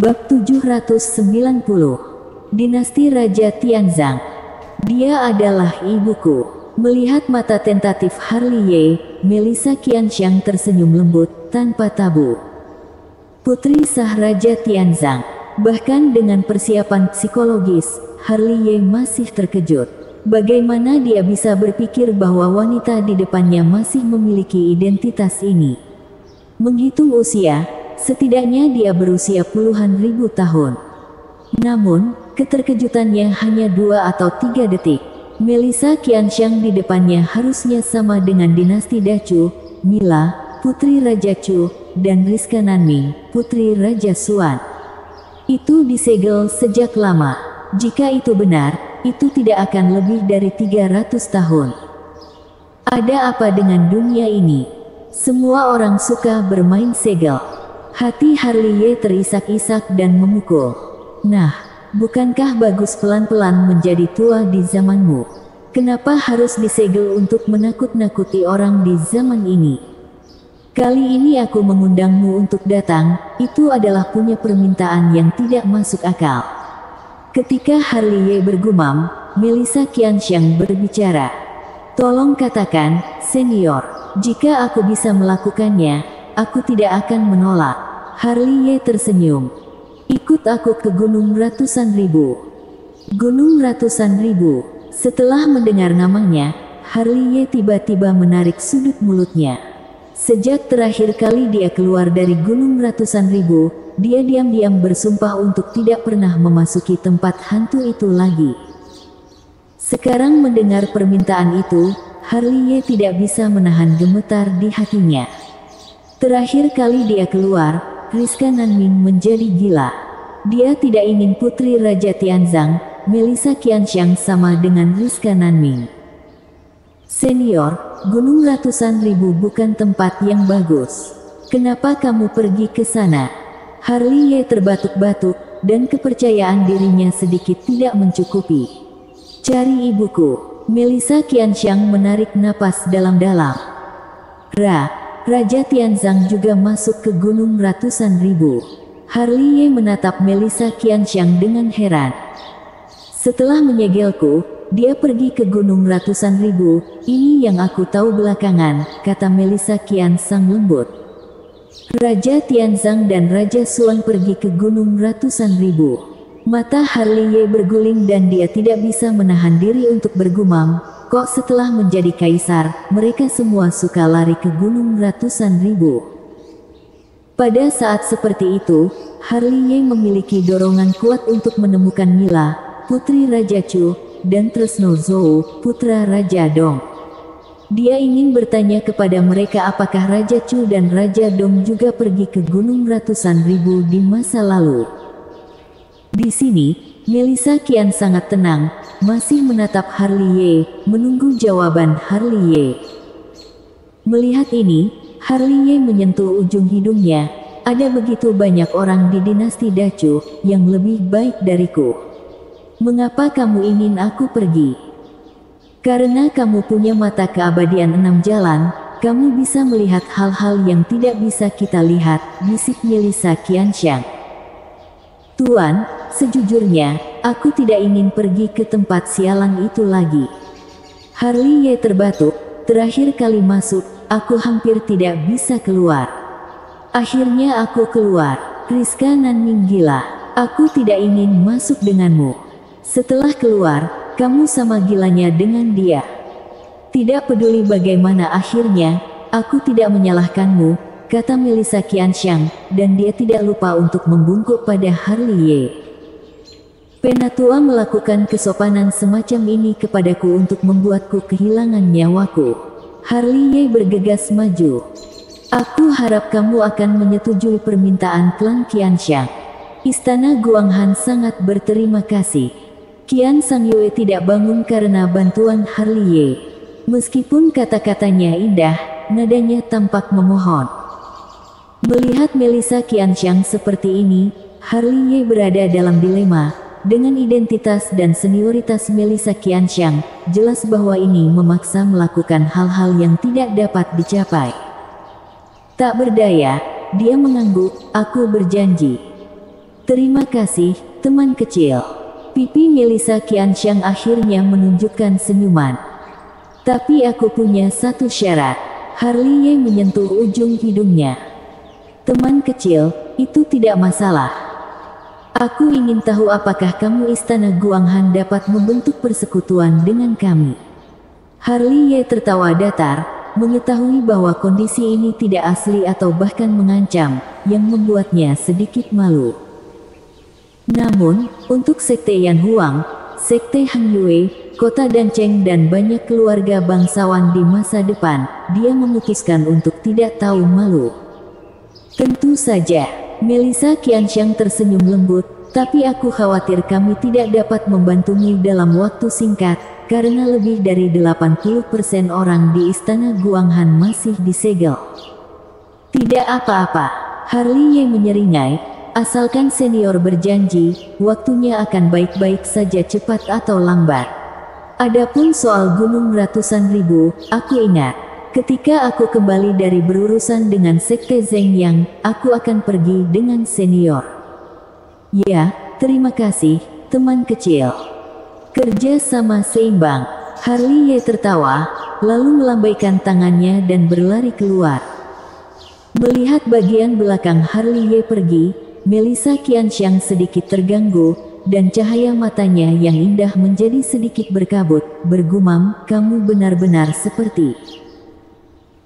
Bab 790. Dinasti Raja Tianzang. Dia adalah ibuku. Melihat mata tentatif Harley Ye, Melissa Qianxiang tersenyum lembut, tanpa tabu. Putri sah Raja Tianzang. Bahkan dengan persiapan psikologis, Harley Ye masih terkejut. Bagaimana dia bisa berpikir bahwa wanita di depannya masih memiliki identitas ini? Menghitung usia, setidaknya dia berusia puluhan ribu tahun. Namun, keterkejutannya hanya 2 atau 3 detik. Melissa Qianxiang di depannya harusnya sama dengan dinasti Dachu, Mila, putri Raja Chu, dan Rizka Nanming, putri Raja Xuan. Itu disegel sejak lama. Jika itu benar, itu tidak akan lebih dari 300 tahun. Ada apa dengan dunia ini? Semua orang suka bermain segel. Hati Harley Ye terisak-isak dan memukul. Nah, bukankah bagus pelan-pelan menjadi tua di zamanmu? Kenapa harus disegel untuk menakut-nakuti orang di zaman ini? Kali ini aku mengundangmu untuk datang, itu adalah punya permintaan yang tidak masuk akal. Ketika Harley Ye bergumam, Melissa Qianxiang berbicara. Tolong katakan, senior, jika aku bisa melakukannya, aku tidak akan menolak. Harley Ye tersenyum. Ikut aku ke Gunung Ratusan Ribu. Gunung Ratusan Ribu. Setelah mendengar namanya, Harley Ye tiba-tiba menarik sudut mulutnya. Sejak terakhir kali dia keluar dari Gunung Ratusan Ribu, dia diam-diam bersumpah untuk tidak pernah memasuki tempat hantu itu lagi. Sekarang mendengar permintaan itu, Harley Ye tidak bisa menahan gemetar di hatinya. Terakhir kali dia keluar, Rizka Nanming menjadi gila. Dia tidak ingin putri Raja Tianzang, Melissa Qianxiang sama dengan Rizka Nanming. Senior, Gunung Ratusan Ribu bukan tempat yang bagus. Kenapa kamu pergi ke sana? Harley Ye terbatuk-batuk, dan kepercayaan dirinya sedikit tidak mencukupi. Cari ibuku. Melissa Qianxiang menarik napas dalam-dalam. Raja Tianzang juga masuk ke Gunung Ratusan Ribu. Harley Ye menatap Melissa Qianxiang dengan heran. Setelah menyegelku, dia pergi ke Gunung Ratusan Ribu. Ini yang aku tahu belakangan, kata Melissa Qianxiang lembut. Raja Tianzang dan Raja Xuan pergi ke Gunung Ratusan Ribu. Mata Harley Ye berguling dan dia tidak bisa menahan diri untuk bergumam. Kok setelah menjadi kaisar, mereka semua suka lari ke Gunung Ratusan Ribu? Pada saat seperti itu, Harley Ye memiliki dorongan kuat untuk menemukan Mila, putri Raja Chu, dan Tresno Zhou, putra Raja Dong. Dia ingin bertanya kepada mereka apakah Raja Chu dan Raja Dong juga pergi ke Gunung Ratusan Ribu di masa lalu. Di sini, Melissa Qian sangat tenang, masih menatap Harley Ye, menunggu jawaban Harley Ye. Melihat ini, Harley Ye menyentuh ujung hidungnya. Ada begitu banyak orang di dinasti Dachu yang lebih baik dariku. Mengapa kamu ingin aku pergi? Karena kamu punya mata keabadian 6 jalan, kamu bisa melihat hal-hal yang tidak bisa kita lihat, bisik Melissa Qianxiang. Tuan, sejujurnya, aku tidak ingin pergi ke tempat sialan itu lagi. Harley Ye terbatuk, terakhir kali masuk, aku hampir tidak bisa keluar. Akhirnya aku keluar. Rizka Nanming gila. Aku tidak ingin masuk denganmu. Setelah keluar, kamu sama gilanya dengan dia. Tidak peduli bagaimana akhirnya, aku tidak menyalahkanmu, kata Melissa Qianxiang, dan dia tidak lupa untuk membungkuk pada Harley Ye. Penatua melakukan kesopanan semacam ini kepadaku untuk membuatku kehilangan nyawaku. Harley Ye bergegas maju. Aku harap kamu akan menyetujui permintaan klan Qianxiang. Istana Guanghan sangat berterima kasih. Qian Sangyue tidak bangun karena bantuan Harley Ye. Meskipun kata-katanya indah, nadanya tampak memohon. Melihat Melissa Qianxiang seperti ini, Harley Ye berada dalam dilema. Dengan identitas dan senioritas Melissa Qianxiang, jelas bahwa ini memaksa melakukan hal-hal yang tidak dapat dicapai. Tak berdaya, dia mengangguk, aku berjanji. Terima kasih, teman kecil. Pipi Melissa Qianxiang akhirnya menunjukkan senyuman. Tapi aku punya satu syarat. Harley Ye menyentuh ujung hidungnya. Teman kecil, itu tidak masalah. Aku ingin tahu apakah kamu Istana Guanghan dapat membentuk persekutuan dengan kami. Harley Ye tertawa datar, mengetahui bahwa kondisi ini tidak asli atau bahkan mengancam, yang membuatnya sedikit malu. Namun, untuk Sekte Yan Huang, Sekte Hang Yue, Kota Danceng dan banyak keluarga bangsawan di masa depan, dia memutuskan untuk tidak tahu malu. Tentu saja, Melissa Qianxiang tersenyum lembut, tapi aku khawatir kami tidak dapat membantumu dalam waktu singkat, karena lebih dari 80% orang di Istana Guanghan masih disegel. Tidak apa-apa, Harley Ye menyeringai. Asalkan senior berjanji, waktunya akan baik-baik saja cepat atau lambat. Adapun soal gunung ratusan ribu, aku ingat. Ketika aku kembali dari berurusan dengan Sekte Zheng Yang, aku akan pergi dengan senior. Ya, terima kasih, teman kecil. Kerja sama seimbang. Harley Ye tertawa, lalu melambaikan tangannya dan berlari keluar. Melihat bagian belakang Harley Ye pergi, Melissa Qianxiang sedikit terganggu, dan cahaya matanya yang indah menjadi sedikit berkabut, bergumam, kamu benar-benar seperti.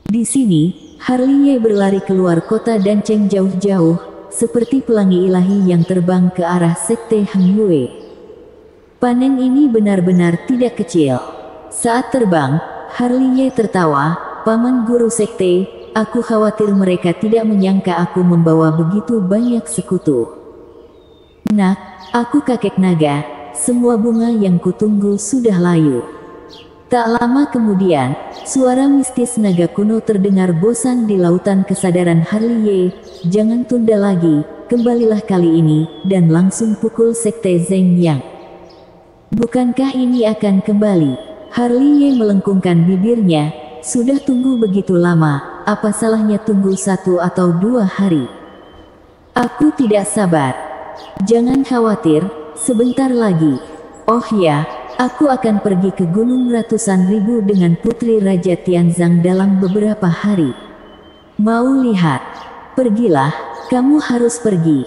Di sini, Harley Ye berlari keluar kota Danceng jauh-jauh, seperti pelangi ilahi yang terbang ke arah Sekte Hang Yue. Panen ini benar-benar tidak kecil. Saat terbang, Harley Ye tertawa, Paman Guru Sekte, aku khawatir mereka tidak menyangka aku membawa begitu banyak sekutu. Nak, aku kakek naga, semua bunga yang kutunggu sudah layu. Tak lama kemudian, suara mistis naga kuno terdengar bosan di lautan kesadaran Harley Ye, jangan tunda lagi, kembalilah kali ini, dan langsung pukul Sekte Zheng Yang. Bukankah ini akan kembali? Harley Ye melengkungkan bibirnya, sudah tunggu begitu lama. Apa salahnya tunggu 1 atau 2 hari? Aku tidak sabar. Jangan khawatir, sebentar lagi. Oh ya, aku akan pergi ke Gunung Ratusan Ribu dengan Putri Raja Tianzang dalam beberapa hari. Mau lihat? Pergilah, kamu harus pergi.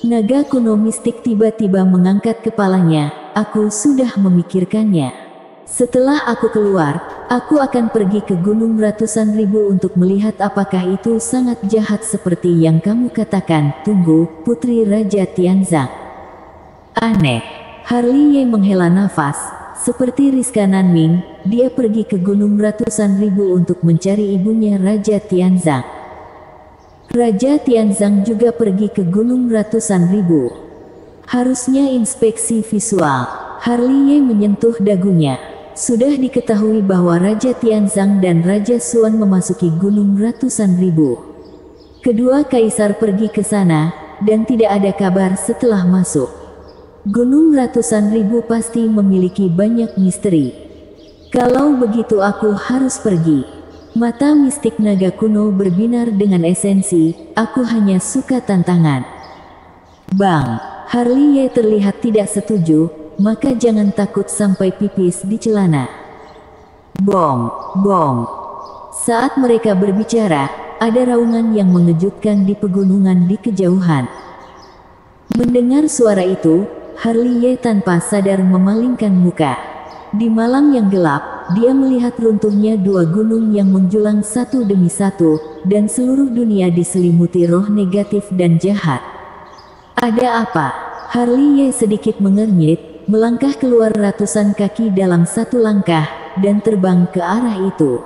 Naga kuno mistik tiba-tiba mengangkat kepalanya, aku sudah memikirkannya. Setelah aku keluar, aku akan pergi ke Gunung Ratusan Ribu untuk melihat apakah itu sangat jahat seperti yang kamu katakan. Tunggu, Putri Raja Tianzang. Aneh. Harley Ye menghela nafas. Seperti Rizka Nanming, dia pergi ke Gunung Ratusan Ribu untuk mencari ibunya Raja Tianzang. Raja Tianzang juga pergi ke Gunung Ratusan Ribu. Harusnya inspeksi visual. Harley Ye menyentuh dagunya. Sudah diketahui bahwa Raja Tianzang dan Raja Xuan memasuki Gunung Ratusan Ribu. Kedua kaisar pergi ke sana, dan tidak ada kabar setelah masuk. Gunung Ratusan Ribu pasti memiliki banyak misteri. Kalau begitu aku harus pergi. Mata mistik naga kuno berbinar dengan esensi, aku hanya suka tantangan. Bang, Harley Ye terlihat tidak setuju. Maka jangan takut sampai pipis di celana. Bong, bong. Saat mereka berbicara, ada raungan yang mengejutkan di pegunungan di kejauhan. Mendengar suara itu, Harley Ye tanpa sadar memalingkan muka. Di malam yang gelap, dia melihat runtuhnya 2 gunung yang menjulang satu demi satu, dan seluruh dunia diselimuti roh negatif dan jahat. Ada apa? Harley Ye sedikit mengernyit, melangkah keluar ratusan kaki dalam satu langkah, dan terbang ke arah itu.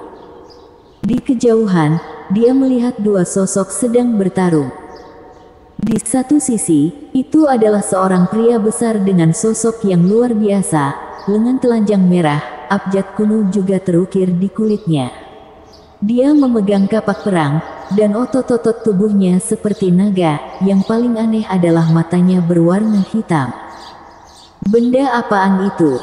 Di kejauhan, dia melihat 2 sosok sedang bertarung. Di satu sisi, itu adalah seorang pria besar dengan sosok yang luar biasa, lengan telanjang merah, abjad kuno juga terukir di kulitnya. Dia memegang kapak perang, dan otot-otot tubuhnya seperti naga, yang paling aneh adalah matanya berwarna hitam. Benda apaan itu?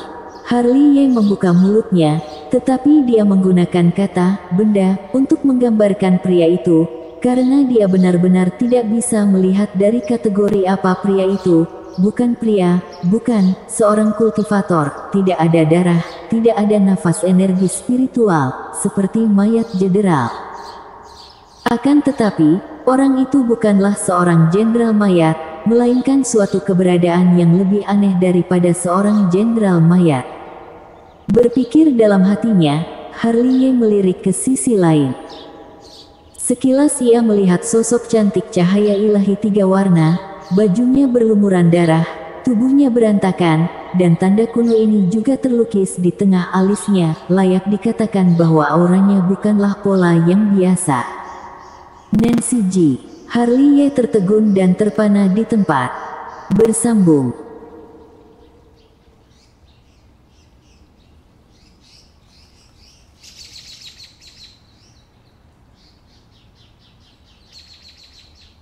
Harley Ye membuka mulutnya, tetapi dia menggunakan kata "benda" untuk menggambarkan pria itu, Karena dia benar-benar tidak bisa melihat dari kategori apa pria itu, bukan pria, bukan seorang kultivator, tidak ada darah, tidak ada nafas energi spiritual, seperti mayat jenderal. Akan tetapi, orang itu bukanlah seorang jenderal mayat, melainkan suatu keberadaan yang lebih aneh daripada seorang jenderal mayat. Berpikir dalam hatinya, Harley melirik ke sisi lain. Sekilas ia melihat sosok cantik cahaya ilahi 3 warna, bajunya berlumuran darah, tubuhnya berantakan, dan tanda kuno ini juga terlukis di tengah alisnya, layak dikatakan bahwa auranya bukanlah pola yang biasa. Nancy G. Harley tertegun dan terpana di tempat. Bersambung.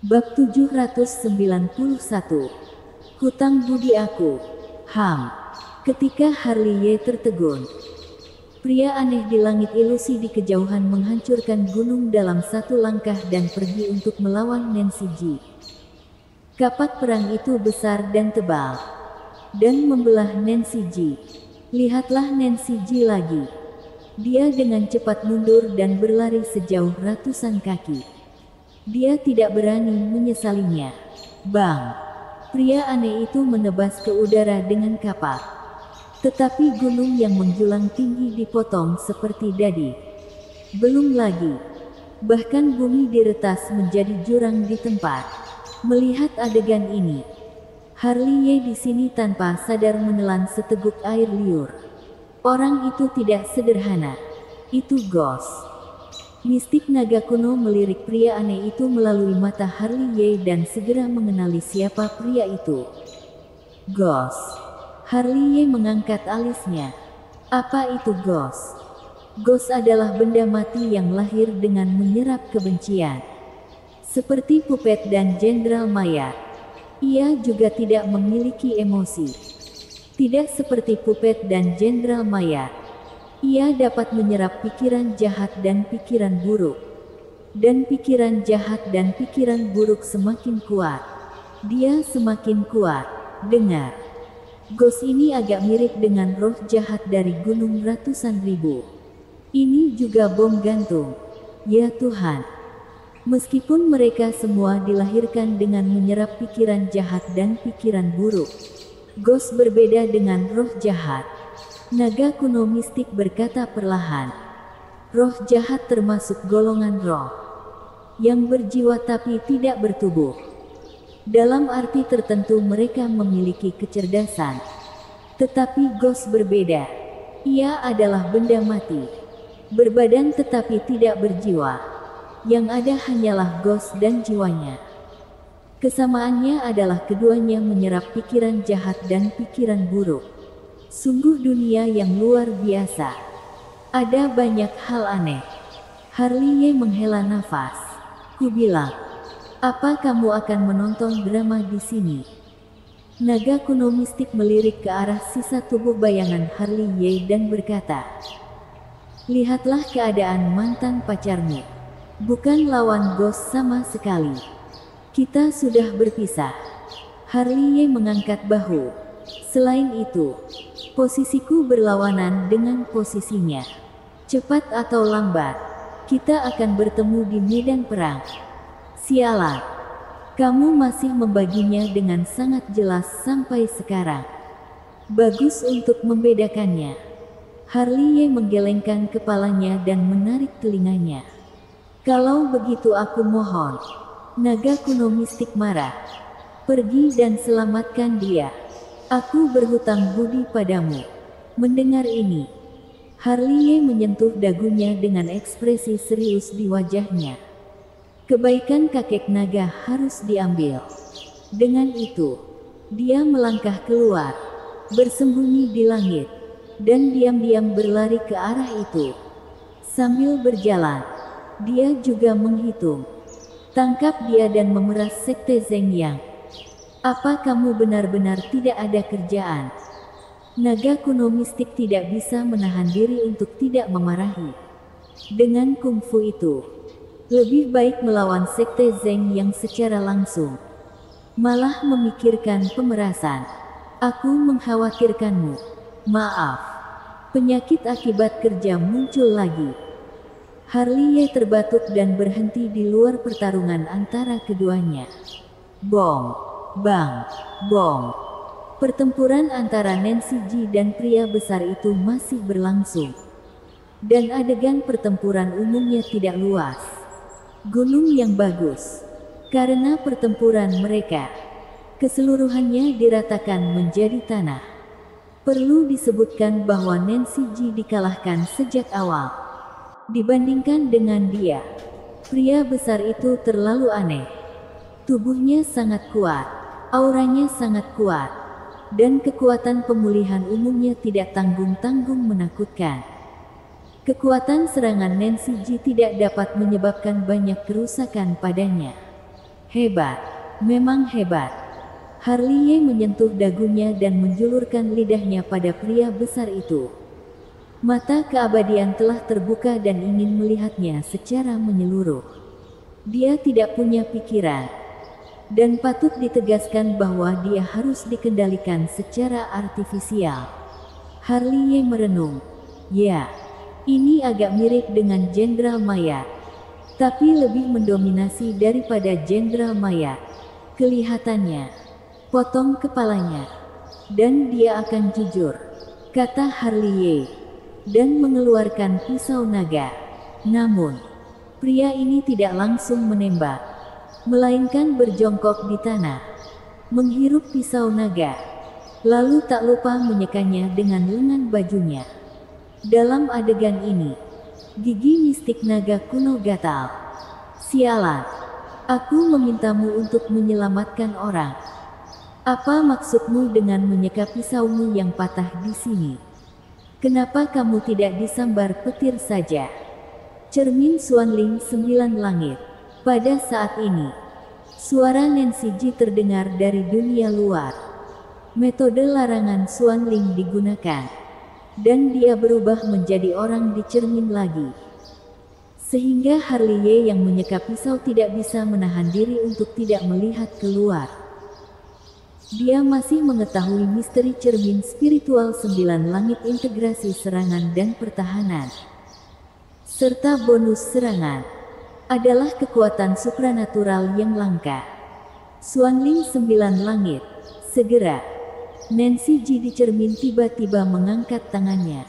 Bab 791. Hutang budi aku. Ketika Harley tertegun, pria aneh di langit ilusi di kejauhan menghancurkan gunung dalam satu langkah dan pergi untuk melawan Nancy G. Kapak perang itu besar dan tebal, dan membelah Nancy G. Lihatlah Nancy G lagi. Dia dengan cepat mundur dan berlari sejauh ratusan kaki. Dia tidak berani menyesalinya. Bang! Pria aneh itu menebas ke udara dengan kapak. Tetapi gunung yang menjulang tinggi dipotong seperti dadi. Belum lagi. Bahkan bumi diretas menjadi jurang di tempat. Melihat adegan ini, Harley di sini tanpa sadar menelan seteguk air liur. Orang itu tidak sederhana. Itu Ghost. Mistik naga kuno melirik pria aneh itu melalui mata Harley dan segera mengenali siapa pria itu. Ghost. Harley mengangkat alisnya. Apa itu Ghost? Ghost adalah benda mati yang lahir dengan menyerap kebencian. Seperti Puppet dan Jenderal mayat, ia juga tidak memiliki emosi. Tidak seperti Puppet dan Jenderal mayat, ia dapat menyerap pikiran jahat dan pikiran buruk. Dan pikiran jahat dan pikiran buruk semakin kuat, dia semakin kuat. Dengar. Ghost ini agak mirip dengan roh jahat dari gunung ratusan ribu. Ini juga bom gantung. Ya Tuhan. Meskipun mereka semua dilahirkan dengan menyerap pikiran jahat dan pikiran buruk, Ghost berbeda dengan roh jahat. Naga kuno mistik berkata perlahan. Roh jahat termasuk golongan roh yang berjiwa tapi tidak bertubuh. Dalam arti tertentu mereka memiliki kecerdasan. Tetapi Ghost berbeda. Ia adalah benda mati. Berbadan tetapi tidak berjiwa. Yang ada hanyalah Ghost dan jiwanya. Kesamaannya adalah keduanya menyerap pikiran jahat dan pikiran buruk. Sungguh dunia yang luar biasa. Ada banyak hal aneh. Harley menghela nafas. Ku bilang, apa kamu akan menonton drama di sini? Naga kuno mistik melirik ke arah sisa tubuh bayangan Harley dan berkata, lihatlah keadaan mantan pacarmu. Bukan lawan Ghost sama sekali. Kita sudah berpisah. Harley mengangkat bahu. Selain itu, posisiku berlawanan dengan posisinya. Cepat atau lambat, kita akan bertemu di medan perang. Sialan, kamu masih membaginya dengan sangat jelas sampai sekarang. Bagus untuk membedakannya. Harley menggelengkan kepalanya dan menarik telinganya. Kalau begitu aku mohon. Naga kuno mistik marah. Pergi dan selamatkan dia. Aku berhutang budi padamu. Mendengar ini, Harley menyentuh dagunya dengan ekspresi serius di wajahnya. Kebaikan kakek naga harus diambil. Dengan itu, dia melangkah keluar, bersembunyi di langit, dan diam-diam berlari ke arah itu. Sambil berjalan, dia juga menghitung. Tangkap dia dan memeras sekte Zeng Yang. Apa kamu benar-benar tidak ada kerjaan? Naga kuno mistik tidak bisa menahan diri untuk tidak memarahi. Dengan kungfu itu, Lebih baik melawan sekte Zeng yang secara langsung malah memikirkan pemerasan. Aku mengkhawatirkanmu. Maaf. Penyakit akibat kerja muncul lagi. Harley terbatuk dan berhenti di luar pertarungan antara keduanya. Bong, bang, bong. Pertempuran antara Nancy Ji dan pria besar itu masih berlangsung. Dan adegan pertempuran umumnya tidak luas. Gunung yang bagus. Karena pertempuran mereka, keseluruhannya diratakan menjadi tanah. Perlu disebutkan bahwa Nancy Ji dikalahkan sejak awal. Dibandingkan dengan dia, pria besar itu terlalu aneh. Tubuhnya sangat kuat, auranya sangat kuat, dan kekuatan pemulihan umumnya tidak tanggung-tanggung menakutkan. Kekuatan serangan Nancy Ji tidak dapat menyebabkan banyak kerusakan padanya. Hebat, memang hebat. Harley menyentuh dagunya dan menjulurkan lidahnya pada pria besar itu. Mata keabadian telah terbuka dan ingin melihatnya secara menyeluruh. Dia tidak punya pikiran. Dan patut ditegaskan bahwa dia harus dikendalikan secara artifisial. Harley merenung. Ya. Ini agak mirip dengan Jenderal Mayat, tapi lebih mendominasi daripada Jenderal Mayat. Kelihatannya, potong kepalanya, dan dia akan jujur, kata Harley, dan mengeluarkan pisau naga. Namun, pria ini tidak langsung menembak, melainkan berjongkok di tanah, menghirup pisau naga, lalu tak lupa menyekanya dengan lengan bajunya. Dalam adegan ini, gigi mistik naga kuno gatal. Sialan, aku memintamu untuk menyelamatkan orang. Apa maksudmu dengan menyeka pisaumu yang patah di sini? Kenapa kamu tidak disambar petir saja? Cermin Xuanling 9 langit. Pada saat ini, suara Nancy Ji terdengar dari dunia luar. Metode larangan Xuanling digunakan. Dan dia berubah menjadi orang di cermin lagi. Sehingga Harley yang menyeka pisau tidak bisa menahan diri untuk tidak melihat keluar. Dia masih mengetahui misteri cermin spiritual 9 langit integrasi serangan dan pertahanan. Serta bonus serangan adalah kekuatan supranatural yang langka. Xuanling 9 langit, segera. Nancy Ji di cermin tiba-tiba mengangkat tangannya,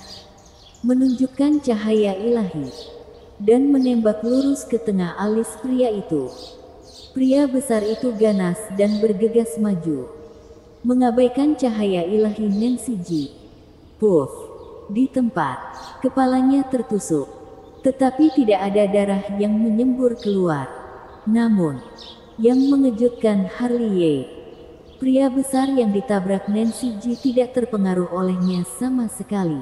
menunjukkan cahaya ilahi, dan menembak lurus ke tengah alis pria itu. Pria besar itu ganas dan bergegas maju, mengabaikan cahaya ilahi Nancy Ji. Puff, di tempat, kepalanya tertusuk, tetapi tidak ada darah yang menyembur keluar. Namun, yang mengejutkan Harley, pria besar yang ditabrak Nancy Ji tidak terpengaruh olehnya sama sekali.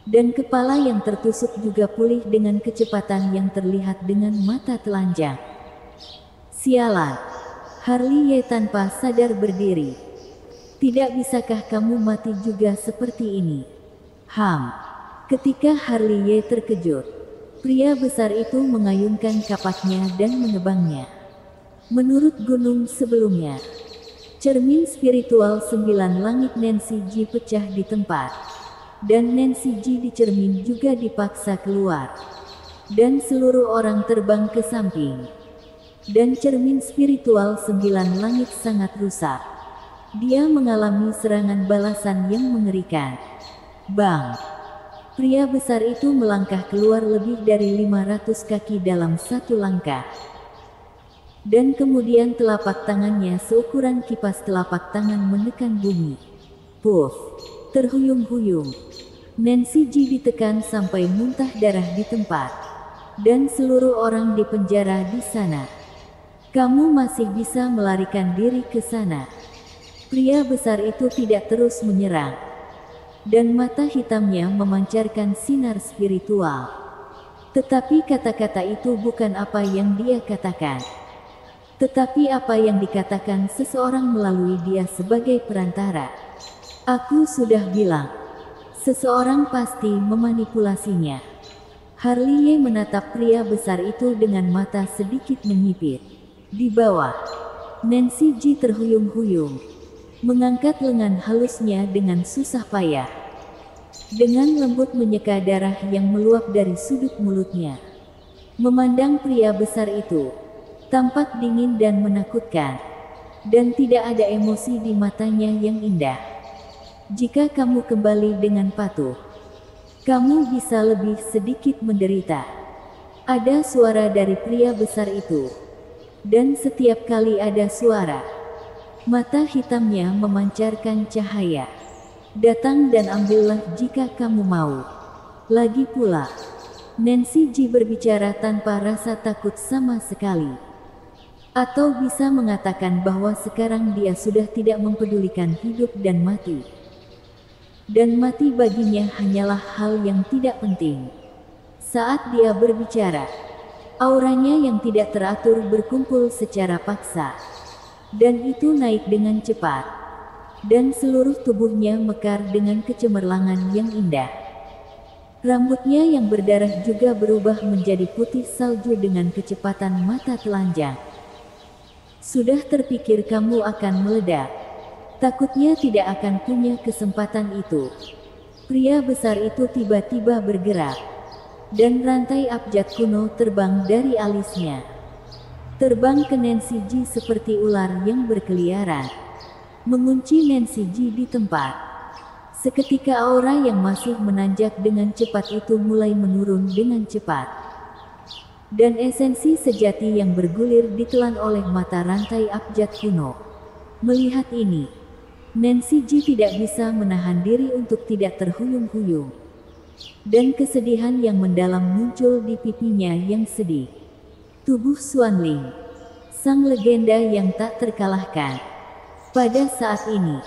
Dan kepala yang tertusuk juga pulih dengan kecepatan yang terlihat dengan mata telanjang. Sialan, Harley tanpa sadar berdiri. Tidak bisakah kamu mati juga seperti ini? Ketika Harley terkejut, pria besar itu mengayunkan kapaknya dan menebangnya. Menurut gunung sebelumnya, cermin spiritual 9 langit Nancy Ji pecah di tempat. Dan Nancy Ji di cermin juga dipaksa keluar. Dan seluruh orang terbang ke samping. Dan cermin spiritual 9 langit sangat rusak. Dia mengalami serangan balasan yang mengerikan. Bang! Pria besar itu melangkah keluar lebih dari 500 kaki dalam satu langkah. Dan kemudian telapak tangannya seukuran kipas telapak tangan menekan bumi. Puff, terhuyung-huyung. Nancy Ji ditekan sampai muntah darah di tempat. Dan seluruh orang di penjara di sana. Kamu masih bisa melarikan diri ke sana. Pria besar itu tidak terus menyerang. Dan mata hitamnya memancarkan sinar spiritual. Tetapi kata-kata itu bukan apa yang dia katakan. Tetapi apa yang dikatakan seseorang melalui dia sebagai perantara. Aku sudah bilang, seseorang pasti memanipulasinya. Harley menatap pria besar itu dengan mata sedikit menyipit. Di bawah, Nancy Ji terhuyung-huyung, mengangkat lengan halusnya dengan susah payah. Dengan lembut menyeka darah yang meluap dari sudut mulutnya. Memandang pria besar itu, tampak dingin dan menakutkan. Dan tidak ada emosi di matanya yang indah. Jika kamu kembali dengan patuh, kamu bisa lebih sedikit menderita. Ada suara dari pria besar itu. Dan setiap kali ada suara, mata hitamnya memancarkan cahaya. Datang dan ambillah jika kamu mau. Lagi pula, Nancy Ji berbicara tanpa rasa takut sama sekali. Atau bisa mengatakan bahwa sekarang dia sudah tidak mempedulikan hidup dan mati. Dan mati baginya hanyalah hal yang tidak penting. Saat dia berbicara, auranya yang tidak teratur berkumpul secara paksa. Dan itu naik dengan cepat. Dan seluruh tubuhnya mekar dengan kecemerlangan yang indah. Rambutnya yang berdarah juga berubah menjadi putih salju dengan kecepatan mata telanjang. Sudah terpikir kamu akan meledak. Takutnya tidak akan punya kesempatan itu. Pria besar itu tiba-tiba bergerak. Dan rantai abjad kuno terbang dari alisnya. Terbang ke Nancy Ji seperti ular yang berkeliaran. Mengunci Nancy Ji di tempat. Seketika aura yang masih menanjak dengan cepat itu mulai menurun dengan cepat. Dan esensi sejati yang bergulir ditelan oleh mata rantai abjad kuno. Melihat ini, Nancy Ji tidak bisa menahan diri untuk tidak terhuyung-huyung. Dan kesedihan yang mendalam muncul di pipinya yang sedih. Tubuh Xuanling, sang legenda yang tak terkalahkan. Pada saat ini,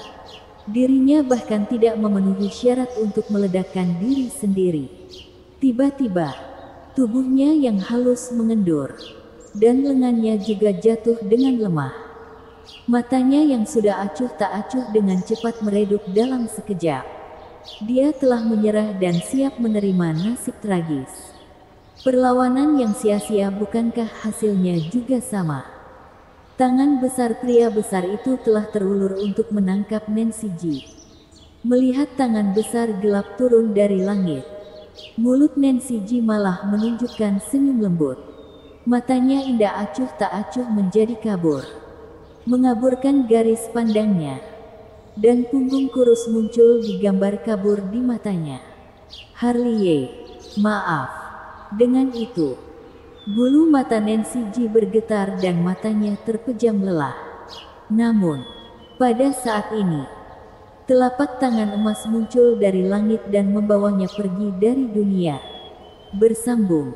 dirinya bahkan tidak memenuhi syarat untuk meledakkan diri sendiri. Tiba-tiba, tubuhnya yang halus mengendur. Dan lengannya juga jatuh dengan lemah. Matanya yang sudah acuh tak acuh dengan cepat meredup dalam sekejap. Dia telah menyerah dan siap menerima nasib tragis. Perlawanan yang sia-sia bukankah hasilnya juga sama? Tangan besar pria besar itu telah terulur untuk menangkap Nancy Ji. Melihat tangan besar gelap turun dari langit, mulut Nancy Ji malah menunjukkan senyum lembut. Matanya indah acuh tak acuh menjadi kabur. Mengaburkan garis pandangnya. Dan punggung kurus muncul di gambar kabur di matanya. Harley, maaf. Dengan itu, bulu mata Nancy Ji bergetar dan matanya terpejam lelah. Namun, pada saat ini, telapak tangan emas muncul dari langit dan membawanya pergi dari dunia. Bersambung.